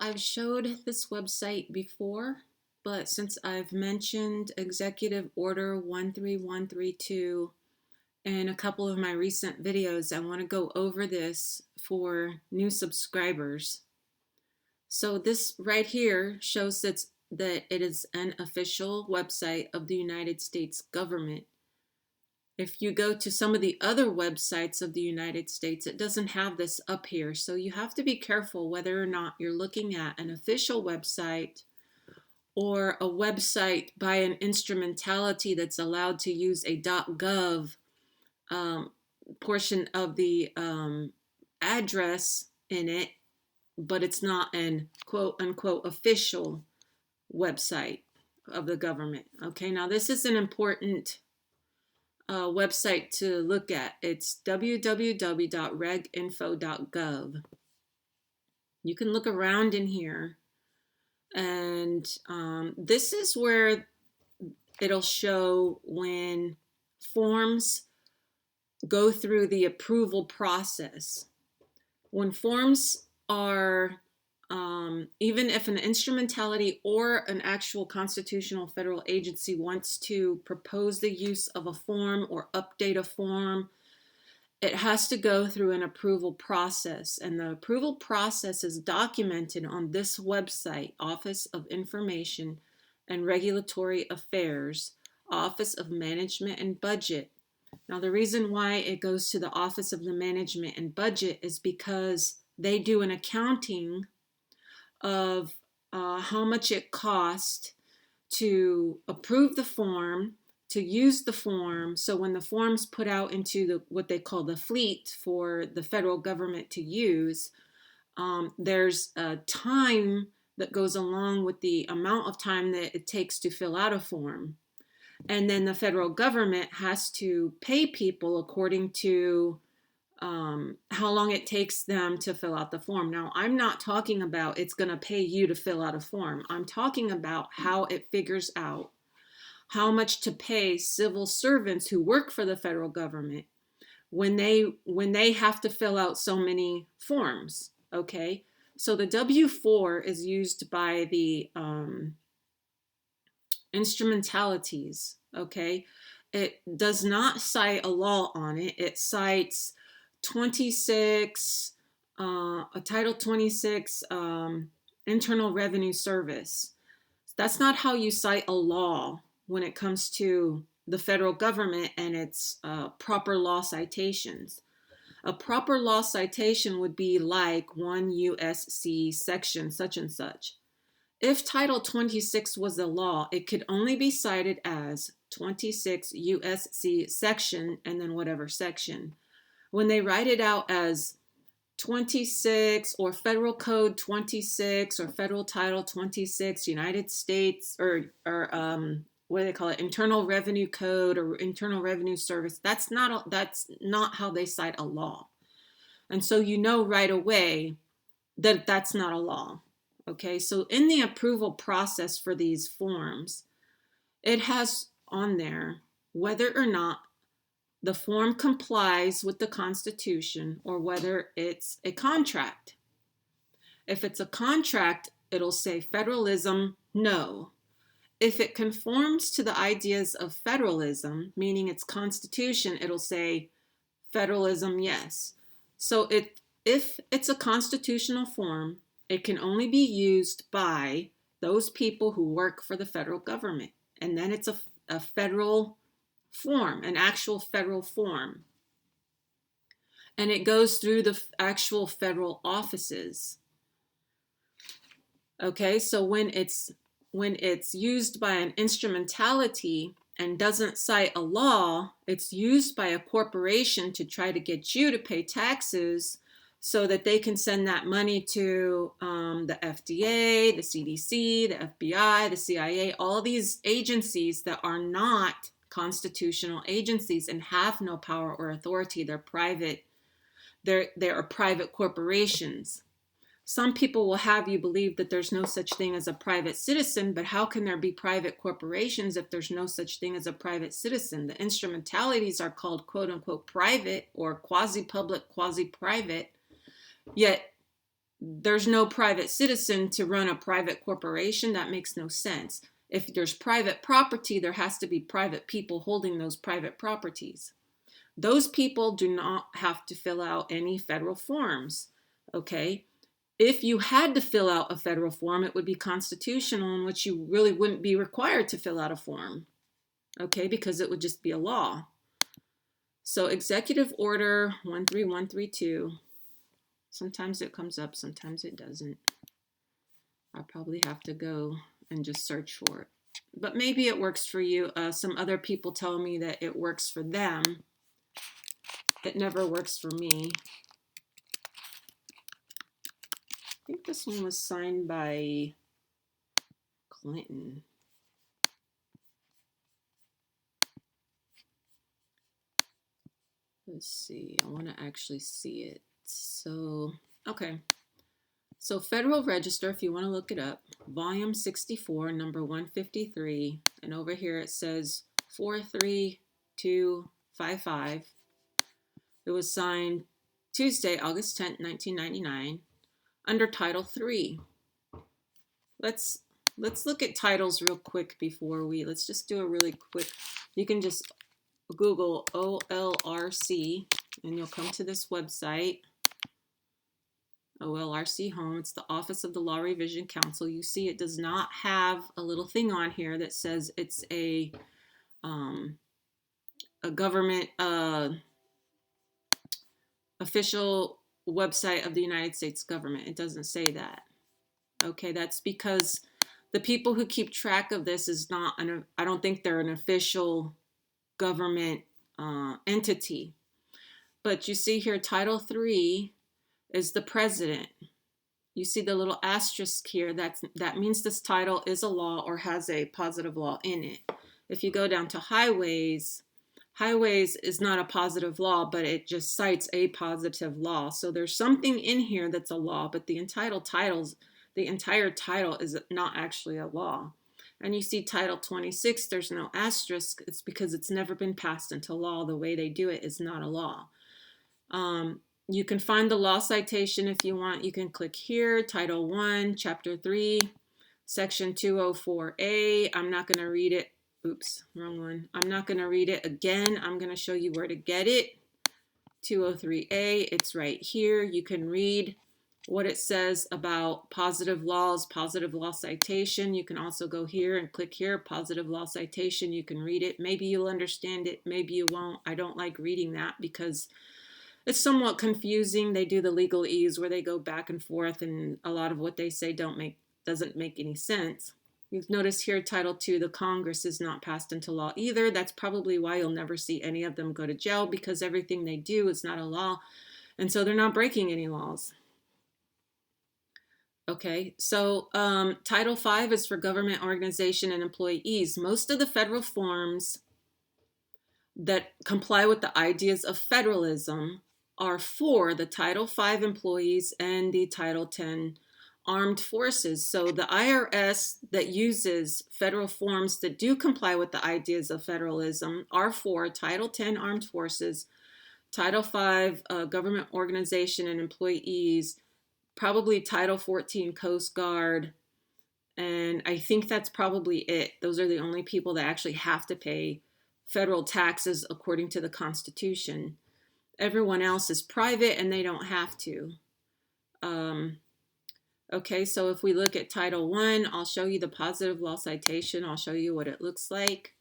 I've showed this website before, but since I've mentioned Executive Order 13132 in a couple of my recent videos, I want to go over this for new subscribers. So this right here shows that it is an official website of the United States government. If you go to some of the other websites of the United States, it doesn't have this up here. So you have to be careful whether or not you're looking at an official website or a website by an instrumentality that's allowed to use a .gov portion of the address in it, but it's not an quote unquote official website of the government. Okay, now this is an important website to look at. It's www.reginfo.gov. You can look around in here, and this is where it'll show when forms go through the approval process. When forms are even if an instrumentality or an actual constitutional federal agency wants to propose the use of a form or update a form, it has to go through an approval process. And the approval process is documented on this website, Office of Information and Regulatory Affairs, Office of Management and Budget. Now, the reason why it goes to the Office of the Management and Budget is because they do an accounting of how much it cost to approve the form, to use the form. So when the form's put out into what they call the fleet for the federal government to use, there's a time that goes along with the amount of time that it takes to fill out a form. And then the federal government has to pay people according to how long it takes them to fill out the form. Now, I'm not talking about it's going to pay you to fill out a form. I'm talking about how it figures out how much to pay civil servants who work for the federal government when they have to fill out so many forms. Okay, so the W-4 is used by the instrumentalities. Okay, it does not cite a law on it. It cites 26, a Title 26 Internal Revenue Service. That's not how you cite a law when it comes to the federal government and its proper law citations. A proper law citation would be like 1 U.S.C. section such and such. If Title 26 was a law, it could only be cited as 26 U.S.C. section and then whatever section. When they write it out as 26 or Federal Code 26 or Federal Title 26, United States, or what do they call it? Internal Revenue Code or Internal Revenue Service. That's not how they cite a law. And so you know right away that that's not a law. Okay, so in the approval process for these forms, it has on there whether or not the form complies with the Constitution or whether it's a contract. If it's a contract, it'll say federalism, no. If it conforms to the ideas of federalism, meaning its Constitution, it'll say federalism, yes. So if it's a constitutional form, it can only be used by those people who work for the federal government. And then it's a federal form, an actual federal form. And it goes through the actual federal offices. Okay, so when it's used by an instrumentality and doesn't cite a law, it's used by a corporation to try to get you to pay taxes so that they can send that money to the FDA, the CDC, the FBI, the CIA, all these agencies that are not constitutional agencies and have no power or authority. They're private. They are private corporations. Some people will have you believe that there's no such thing as a private citizen, but how can there be private corporations if there's no such thing as a private citizen? The instrumentalities are called quote unquote private or quasi-public, quasi-private, yet there's no private citizen to run a private corporation. That makes no sense. If there's private property, there has to be private people holding those private properties. Those people do not have to fill out any federal forms, okay? If you had to fill out a federal form, it would be constitutional, in which you really wouldn't be required to fill out a form, okay? Because it would just be a law. So Executive Order 13132, sometimes it comes up, sometimes it doesn't. I'll probably have to go and just search for it. But maybe it works for you. Some other people tell me that it works for them. It never works for me. I think this one was signed by Clinton. Let's see. I want to actually see it. So, okay. So Federal Register, if you want to look it up, volume 64, number 153. And over here it says 43255. It was signed Tuesday, August 10th, 1999, under Title III. Let's look at titles real quick before let's just do a really quick, you can just Google OLRC and you'll come to this website, OLRC Home. It's the Office of the Law Revision Council. You see it does not have a little thing on here that says it's a government official website of the United States government. It doesn't say that. Okay, that's because the people who keep track of this is not, I don't think they're an official government entity. But you see here, Title III is the president. You see the little asterisk here. That means this title is a law or has a positive law in it. If you go down to highways, highways is not a positive law, but it just cites a positive law. So there's something in here that's a law, but the entire title is not actually a law. And you see Title 26, there's no asterisk. It's because it's never been passed into law. The way they do it is not a law. You can find the law citation if you want. You can click here, Title I, Chapter 3, Section 204A. I'm not going to read it. Oops, wrong one. I'm not going to read it again. I'm going to show you where to get it. 203A, it's right here. You can read what it says about positive laws, positive law citation. You can also go here and click here, positive law citation. You can read it. Maybe you'll understand it. Maybe you won't. I don't like reading that because it's somewhat confusing. They do the legalese where they go back and forth, and a lot of what they say doesn't make any sense. You've noticed here, Title II, the Congress is not passed into law either. That's probably why you'll never see any of them go to jail, because everything they do is not a law, and so they're not breaking any laws. Okay, so Title V is for government organization and employees. Most of the federal forms that comply with the ideas of federalism are for the Title V employees and the Title X armed forces. So the IRS that uses federal forms that do comply with the ideas of federalism are for Title X armed forces, Title V government organization and employees, probably Title 14 Coast Guard, and I think that's probably it. Those are the only people that actually have to pay federal taxes according to the Constitution. Everyone else is private and they don't have to. Okay, so if we look at Title I, I'll show you the positive law citation. I'll show you what it looks like.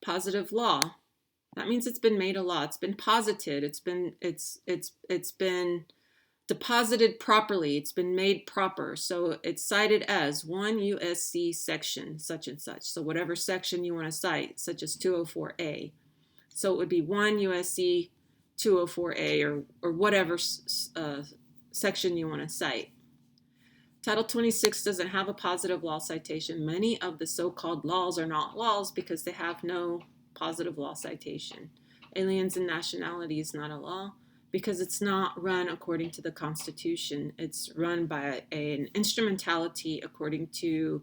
Positive law. That means it's been made a law. It's been posited. It's been deposited properly. It's been made proper. So it's cited as 1 U.S.C. section such and such. So whatever section you want to cite, such as 204A. So it would be 1 U.S.C. 204A or whatever section you want to cite. Title 26 doesn't have a positive law citation. Many of the so-called laws are not laws because they have no positive law citation. Aliens and nationality is not a law because it's not run according to the Constitution. It's run by an instrumentality according to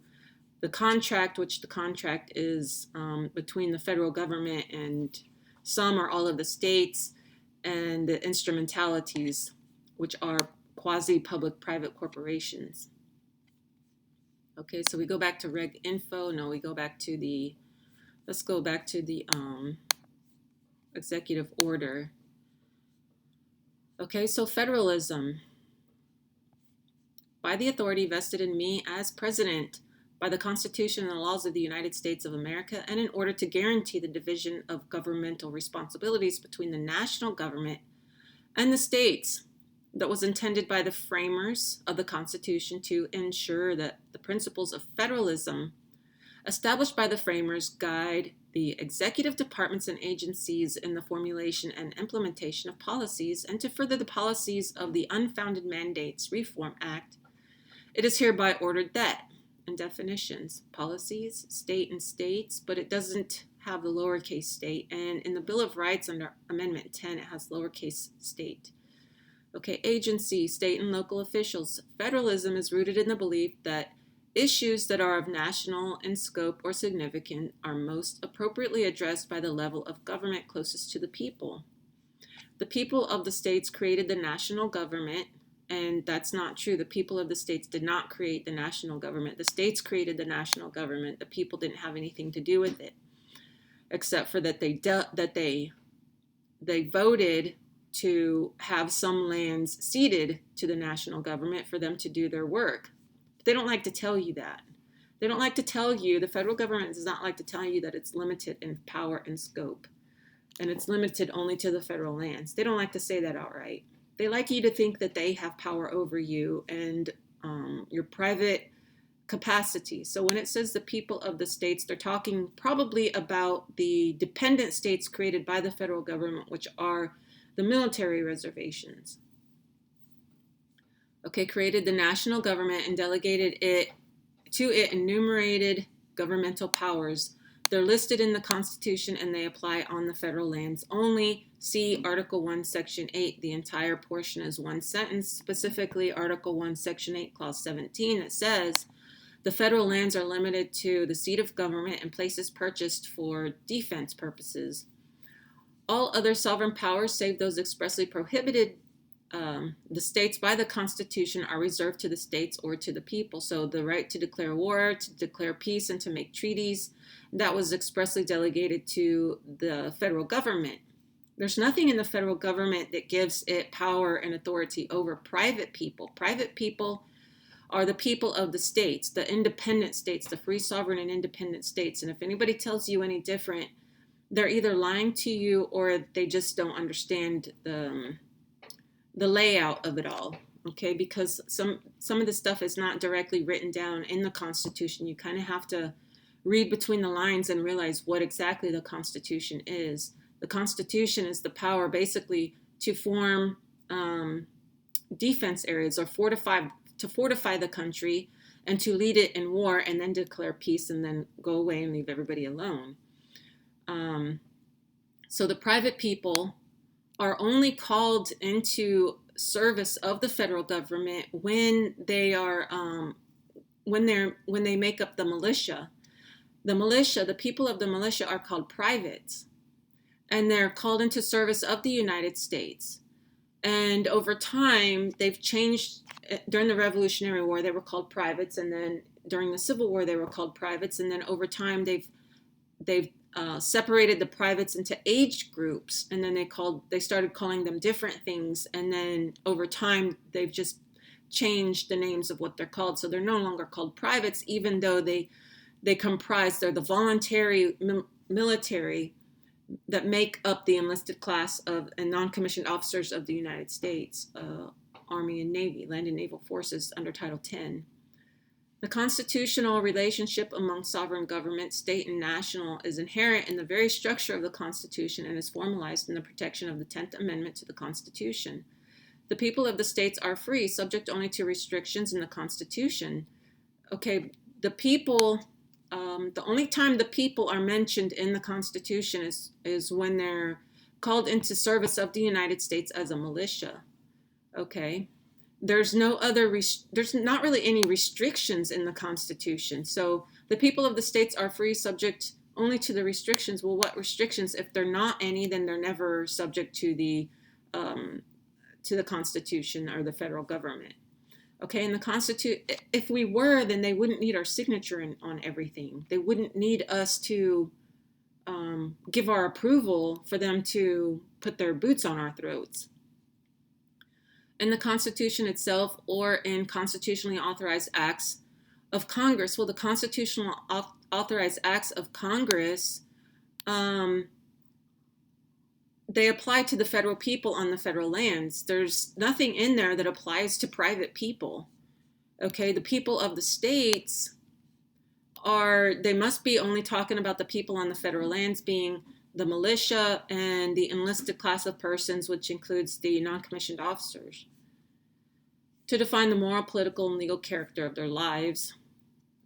the contract, which the contract is between the federal government and some or all of the states, and the instrumentalities, which are quasi-public-private corporations. Okay, so we go back to Reg Info. No, we go back to the, let's go back to the executive order. Okay, so federalism. By the authority vested in me as president by the Constitution and the laws of the United States of America, and in order to guarantee the division of governmental responsibilities between the national government and the states, that was intended by the framers of the Constitution to ensure that the principles of federalism established by the framers guide the executive departments and agencies in the formulation and implementation of policies, and to further the policies of the Unfounded Mandates Reform Act, it is hereby ordered that, in definitions, policies, state and states, but it doesn't have the lowercase state, and in the Bill of Rights under Amendment 10, it has lowercase state. Okay, agency, state and local officials. Federalism is rooted in the belief that issues that are of national in scope or significant are most appropriately addressed by the level of government closest to the people. The people of the states created the national government, and that's not true. The people of the states did not create the national government. The states created the national government. The people didn't have anything to do with it, except for that they voted to have some lands ceded to the national government for them to do their work. But they don't like to tell you that. They don't like to tell you, the federal government does not like to tell you that it's limited in power and scope, and it's limited only to the federal lands. They don't like to say that outright. They like you to think that they have power over you and your private capacity. So when it says the people of the states, they're talking probably about the dependent states created by the federal government, which are the military reservations. Okay, created the national government and delegated to it enumerated governmental powers. They're listed in the Constitution and they apply on the federal lands only. See Article 1, Section 8. The entire portion is one sentence, specifically Article 1, Section 8, Clause 17, that says the federal lands are limited to the seat of government and places purchased for defense purposes. All other sovereign powers, save those expressly prohibited the states by the Constitution, are reserved to the states or to the people. So the right to declare war, to declare peace, and to make treaties, that was expressly delegated to the federal government. There's nothing in the federal government that gives it power and authority over private people. Private people are the people of the states, the independent states, the free, sovereign, and independent states. And if anybody tells you any different, they're either lying to you or they just don't understand the layout of it all, okay? Because some of the stuff is not directly written down in the Constitution. You kind of have to read between the lines and realize what exactly the Constitution is. The Constitution is the power basically to form defense areas or to fortify the country and to lead it in war and then declare peace and then go away and leave everybody alone. So the private people are only called into service of the federal government when they are when they make up the militia. The people of the militia are called privates, and they're called into service of the United States. And over time, they've changed. During the Revolutionary War, they were called privates, and then during the Civil War, they were called privates, and then over time, they've separated the privates into age groups, and then they started calling them different things, and then over time, they've just changed the names of what they're called. So they're no longer called privates, even though they're the voluntary military that make up the enlisted class and non-commissioned officers of the United States, Army and Navy, Land and Naval Forces under Title 10. The constitutional relationship among sovereign government, state and national, is inherent in the very structure of the Constitution and is formalized in the protection of the 10th Amendment to the Constitution. The people of the states are free, subject only to restrictions in the Constitution. Okay, the people, the only time the people are mentioned in the Constitution is when they're called into service of the United States as a militia. Okay. There's there's not really any restrictions in the Constitution. So the people of the states are free, subject only to the restrictions. Well, what restrictions? If they're not any, then they're never subject to the to the Constitution or the federal government. Okay, and the Constitution, if we were, then they wouldn't need our signature on everything. They wouldn't need us to give our approval for them to put their boots on our throats. In the Constitution itself or in constitutionally authorized acts of Congress, well, the constitutional authorized acts of Congress, they apply to the federal people on the federal lands. There's nothing in there that applies to private people. Okay, the people of the states they must be only talking about the people on the federal lands, being the militia and the enlisted class of persons, which includes the non-commissioned officers, to define the moral, political, and legal character of their lives.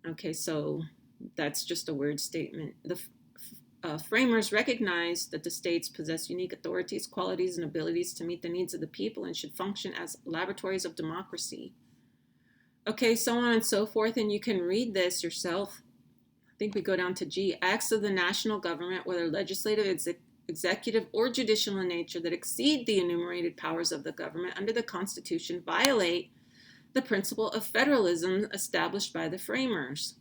Okay, so that's just a weird statement. The framers recognized that the states possess unique authorities, qualities, and abilities to meet the needs of the people and should function as laboratories of democracy. Okay, so on and so forth, and you can read this yourself. I think we go down to G. Acts of the national government, whether legislative, executive, or judicial in nature, that exceed the enumerated powers of the government under the Constitution violate the principle of federalism established by the framers.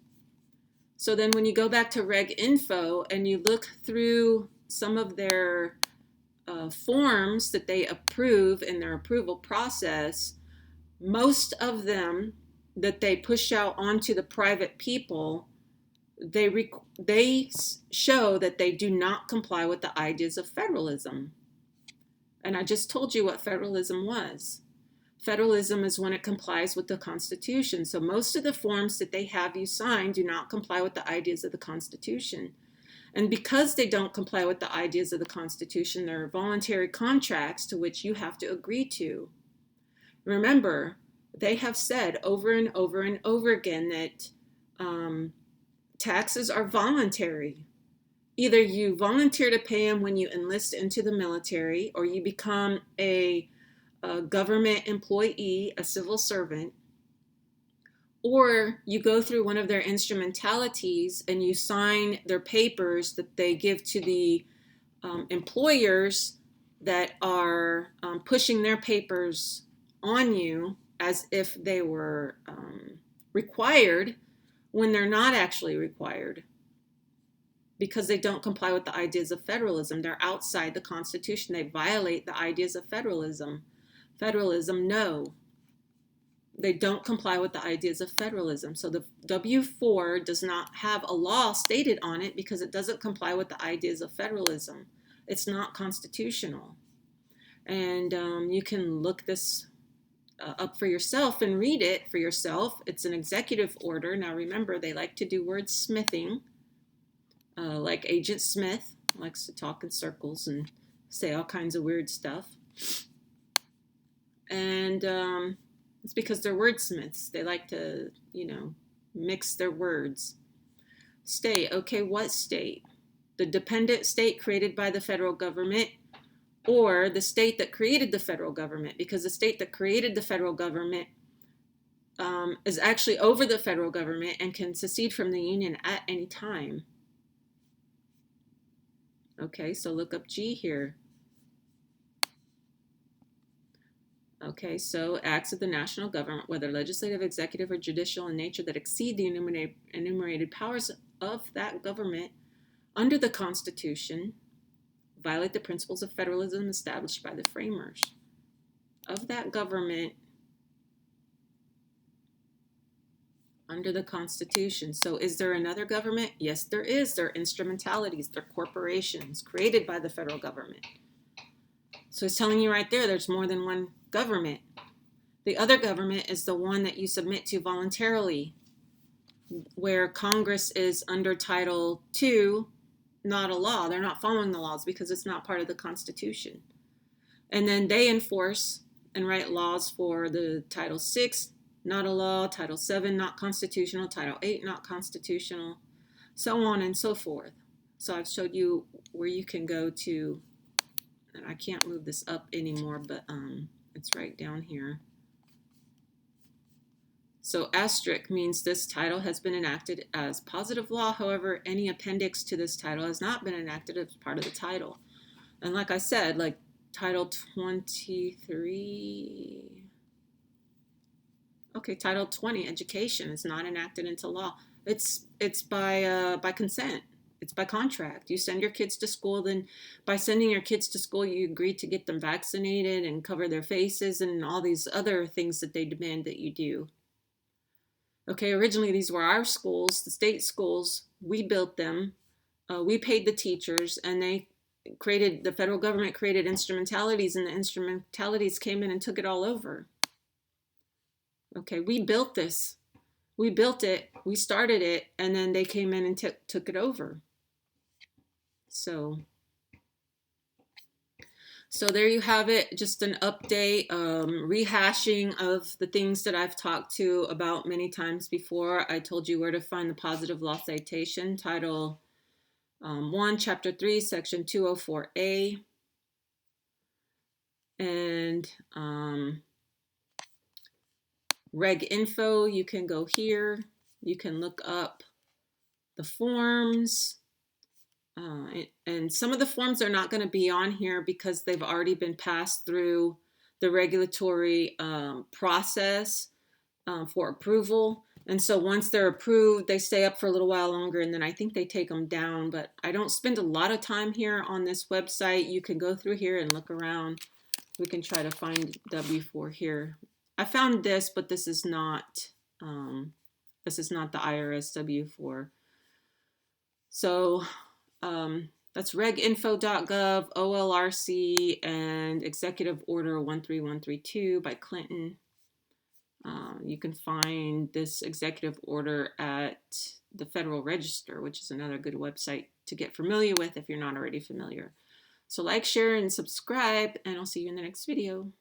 So then when you go back to Reg Info and you look through some of their forms that they approve in their approval process, most of them that they push out onto the private people, they show that they do not comply with the ideas of federalism. And I just told you what federalism was. Federalism is when it complies with the Constitution. So most of the forms that they have you sign do not comply with the ideas of the Constitution. And because they don't comply with the ideas of the Constitution, they're voluntary contracts to which you have to agree to. Remember, they have said over and over and over again that taxes are voluntary. Either you volunteer to pay them when you enlist into the military, or you become a government employee, a civil servant, or you go through one of their instrumentalities and you sign their papers that they give to the employers that are pushing their papers on you as if they were required when they're not actually required, because they don't comply with the ideas of federalism. They're outside the Constitution. They violate the ideas of federalism. Federalism, no. They don't comply with the ideas of federalism. So the W-4 does not have a law stated on it because it doesn't comply with the ideas of federalism. It's not constitutional. And you can look this up for yourself and read it for yourself. It's an executive order. Now remember, they like to do wordsmithing, like Agent Smith likes to talk in circles and say all kinds of weird stuff. And it's because they're wordsmiths. They like to, mix their words. State. Okay, what state? The dependent state created by the federal government, or the state that created the federal government, because the state that created the federal government is actually over the federal government and can secede from the union at any time. Okay, so look up G here. Okay, so acts of the national government, whether legislative, executive, or judicial in nature, that exceed the enumerated powers of that government under the Constitution, violate the principles of federalism established by the framers of that government under the Constitution. So is there another government? Yes, there is. There are instrumentalities. They're corporations created by the federal government. So it's telling you right there, there's more than one government. The other government is the one that you submit to voluntarily, where Congress is under Title II, not a law. They're not following the laws because it's not part of the Constitution. And then they enforce and write laws for the Title VI, not a law, Title VII, not constitutional, Title VIII, not constitutional, so on and so forth. So I've showed you where you can go to, and I can't move this up anymore, but it's right down here. So asterisk means this title has been enacted as positive law. However, any appendix to this title has not been enacted as part of the title. And like I said, like Title 23. Okay, Title 20, education, is not enacted into law. It's by consent. It's by contract. You send your kids to school, then by sending your kids to school, you agree to get them vaccinated and cover their faces and all these other things that they demand that you do. Okay, originally these were our schools, the state schools. We built them. We paid the teachers, and the federal government created instrumentalities, and the instrumentalities came in and took it all over. Okay, we built this. We built it, we started it, and then they came in and took it over. So there you have it, just an update, rehashing of the things that I've talked to about many times before. I told you where to find the positive law citation, Title 1, Chapter 3, Section 204A. And Reg Info, you can go here. You can look up the forms. And some of the forms are not going to be on here because they've already been passed through the regulatory process for approval. And so once they're approved, they stay up for a little while longer, and then I think they take them down. But I don't spend a lot of time here on this website. You can go through here and look around. We can try to find W4 here. I found this, but this is not the IRS W4. So that's reginfo.gov, OLRC, and Executive Order 13132 by Clinton. You can find this executive order at the Federal Register, which is another good website to get familiar with if you're not already familiar. So like, share, and subscribe, and I'll see you in the next video.